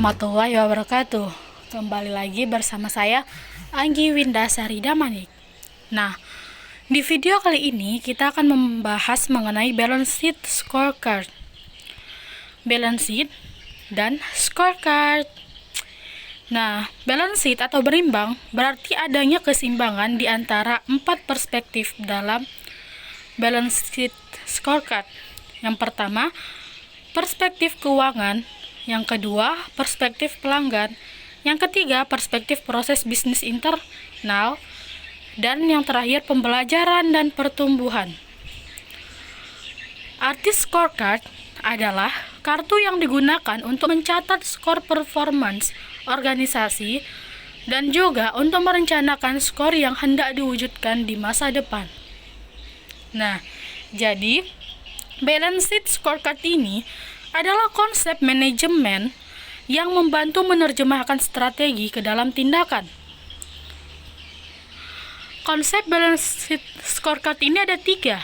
warahmatullahi wabarakatuh. Kembali lagi bersama saya Anggi Windasari Damanik. Nah, di video kali ini kita akan membahas mengenai balance sheet scorecard. Balance sheet dan scorecard. Nah, balance sheet atau berimbang berarti adanya keseimbangan di antara 4 perspektif dalam balance sheet scorecard. Yang pertama, perspektif keuangan. Yang kedua, perspektif pelanggan. Yang ketiga, perspektif proses bisnis internal. Dan yang terakhir, pembelajaran dan pertumbuhan. Arti scorecard adalah kartu yang digunakan untuk mencatat skor performance organisasi dan juga untuk merencanakan skor yang hendak diwujudkan di masa depan. Nah, jadi balance sheet scorecard ini adalah konsep manajemen yang membantu menerjemahkan strategi ke dalam tindakan. Konsep balance sheet scorecard ini ada 3,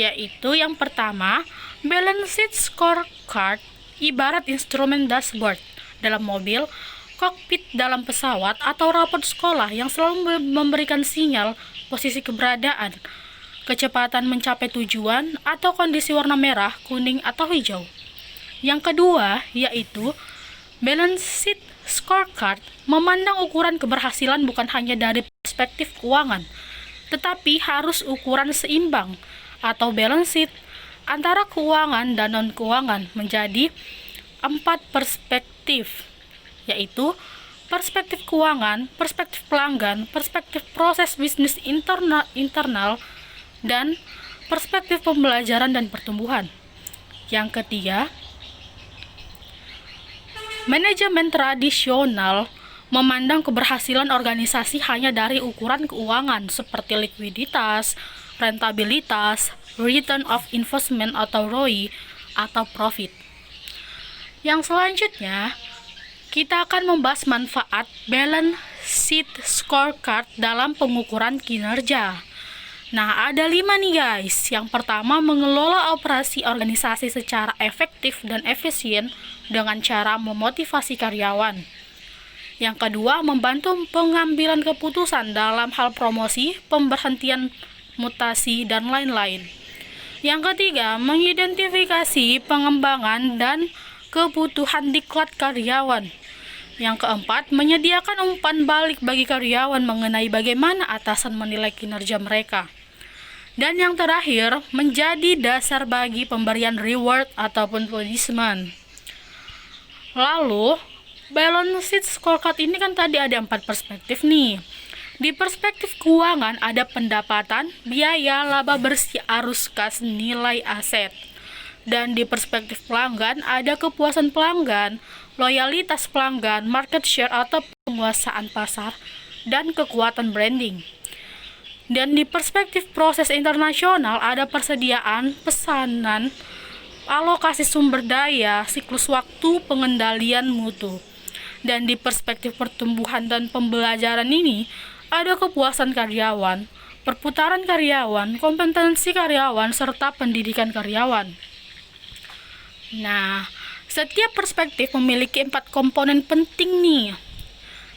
yaitu yang pertama, balance sheet scorecard ibarat instrumen dashboard dalam mobil, kokpit dalam pesawat, atau rapot sekolah yang selalu memberikan sinyal posisi keberadaan, kecepatan mencapai tujuan, atau kondisi warna merah, kuning, atau hijau. Yang kedua, yaitu balance sheet scorecard memandang ukuran keberhasilan bukan hanya dari perspektif keuangan, tetapi harus ukuran seimbang atau balance sheet antara keuangan dan non-keuangan menjadi 4 perspektif, yaitu perspektif keuangan, perspektif pelanggan, perspektif proses bisnis internal, dan perspektif pembelajaran dan pertumbuhan. Yang ketiga, manajemen tradisional memandang keberhasilan organisasi hanya dari ukuran keuangan seperti likuiditas, rentabilitas, return of investment atau ROI, atau profit. Yang selanjutnya, kita akan membahas manfaat balance sheet scorecard dalam pengukuran kinerja. Nah, ada 5 nih guys. Yang pertama, mengelola operasi organisasi secara efektif dan efisien dengan cara memotivasi karyawan. Yang kedua, membantu pengambilan keputusan dalam hal promosi, pemberhentian, mutasi, dan lain-lain. Yang ketiga, mengidentifikasi pengembangan dan kebutuhan diklat karyawan. Yang keempat, menyediakan umpan balik bagi karyawan mengenai bagaimana atasan menilai kinerja mereka. Dan yang terakhir, menjadi dasar bagi pemberian reward ataupun punishment. Lalu, balance sheet scorecard ini kan tadi ada 4 perspektif nih. Di perspektif keuangan ada pendapatan, biaya, laba bersih, arus kas, nilai aset. Dan di perspektif pelanggan ada kepuasan pelanggan, loyalitas pelanggan, market share atau penguasaan pasar, dan kekuatan branding. Dan di perspektif proses internasional ada persediaan, pesanan, alokasi sumber daya, siklus waktu, pengendalian mutu. Dan di perspektif pertumbuhan dan pembelajaran ini ada kepuasan karyawan, perputaran karyawan, kompetensi karyawan, serta pendidikan karyawan. Nah, setiap perspektif memiliki 4 komponen penting nih.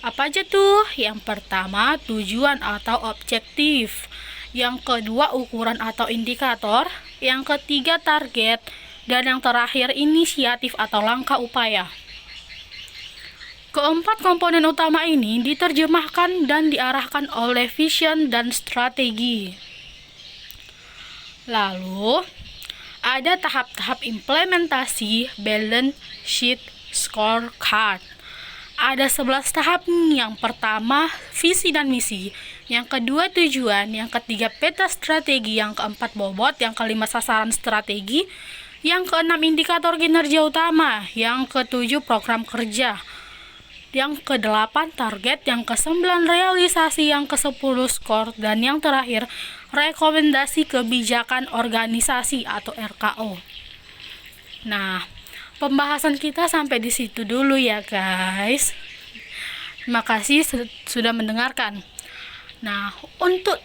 Apa aja tuh? Yang pertama, tujuan atau objektif. Yang kedua, ukuran atau indikator. Yang ketiga, target. Dan yang terakhir, inisiatif atau langkah upaya. Keempat komponen utama ini diterjemahkan dan diarahkan oleh vision dan strategi. Lalu, ada tahap-tahap implementasi balance sheet scorecard. Ada 11 tahap nih. Yang pertama, visi dan misi. Yang kedua, tujuan. Yang ketiga, peta strategi. Yang keempat, bobot. Yang kelima, sasaran strategi. Yang keenam, indikator kinerja utama. Yang ketujuh, program kerja. Yang kedelapan, target. Yang kesembilan, realisasi. Yang kesepuluh, skor. Dan yang terakhir, rekomendasi kebijakan organisasi atau RKO. Nah, pembahasan kita sampai di situ dulu ya guys. Terima kasih sudah mendengarkan. Nah, untuk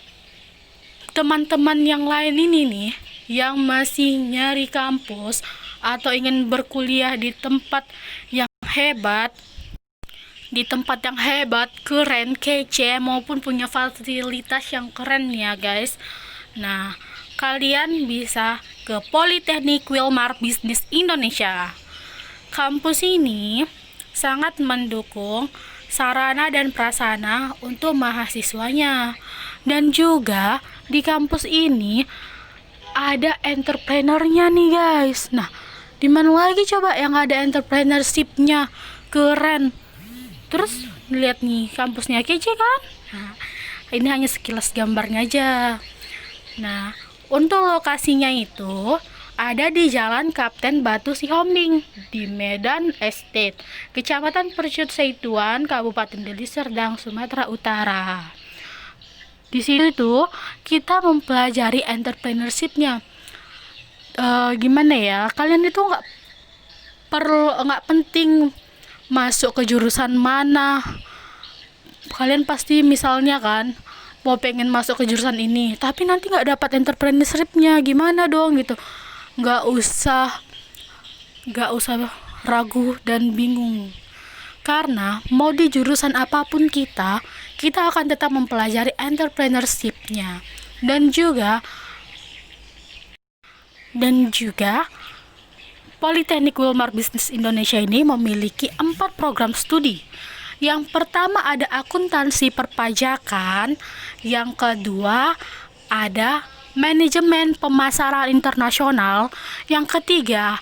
teman-teman yang lain ini nih, yang masih nyari kampus atau ingin berkuliah di tempat yang hebat, keren, kece, maupun punya fasilitas yang keren ya guys. Nah, kalian bisa ke Politeknik Wilmar Bisnis Indonesia. Kampus ini sangat mendukung sarana dan prasarana untuk mahasiswanya. Dan juga di kampus ini ada entrepreneurnya nih guys. Nah, di mana lagi coba yang ada entrepreneurship-nya? Keren. Terus lihat nih, kampusnya kece kan? Nah, ini hanya sekilas gambarnya aja. Nah, untuk lokasinya itu ada di Jalan Kapten Batu Sihombing di Medan Estate, Kecamatan Percut Seituan, Kabupaten Deli Serdang, Sumatera Utara. Di situ kita mempelajari entrepreneurship-nya. Gimana ya? Kalian itu nggak penting masuk ke jurusan mana. Kalian pasti misalnya kan mau pengen masuk ke jurusan ini, tapi nanti nggak dapat entrepreneurship-nya, gimana dong gitu. Nggak usah ragu dan bingung, karena mau di jurusan apapun kita akan tetap mempelajari entrepreneurship-nya. Dan juga Politeknik Wilmar Bisnis Indonesia ini memiliki 4 program studi. Yang pertama ada akuntansi perpajakan, yang kedua ada manajemen pemasaran internasional, yang ketiga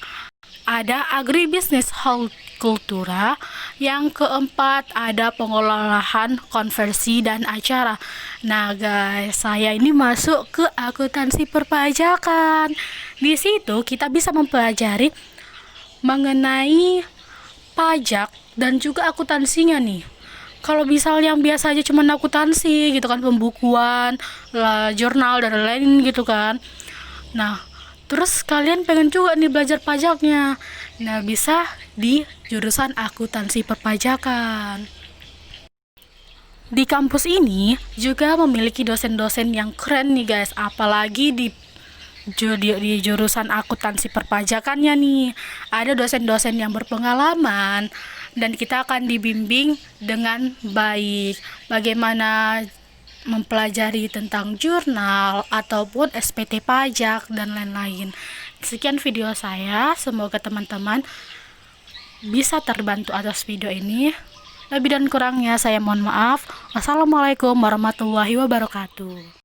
ada agribisnis hortikultura, yang keempat ada pengolahan konversi dan acara. Nah guys, saya ini masuk ke akuntansi perpajakan. Di situ kita bisa mempelajari mengenai pajak dan juga akuntansinya nih. Kalau misalnya yang biasa aja cuma akuntansi gitu kan, pembukuan, jurnal dan lain-lain gitu kan. Nah, terus kalian pengen juga nih belajar pajaknya. Nah, bisa di jurusan akuntansi perpajakan. Di kampus ini juga memiliki dosen-dosen yang keren nih guys, apalagi di jurusan akuntansi perpajakannya nih. Ada dosen-dosen yang berpengalaman dan kita akan dibimbing dengan baik bagaimana mempelajari tentang jurnal ataupun SPT pajak dan lain-lain. Sekian video saya, semoga teman-teman bisa terbantu atas video ini. Lebih dan kurangnya saya mohon maaf. Wassalamualaikum warahmatullahi wabarakatuh.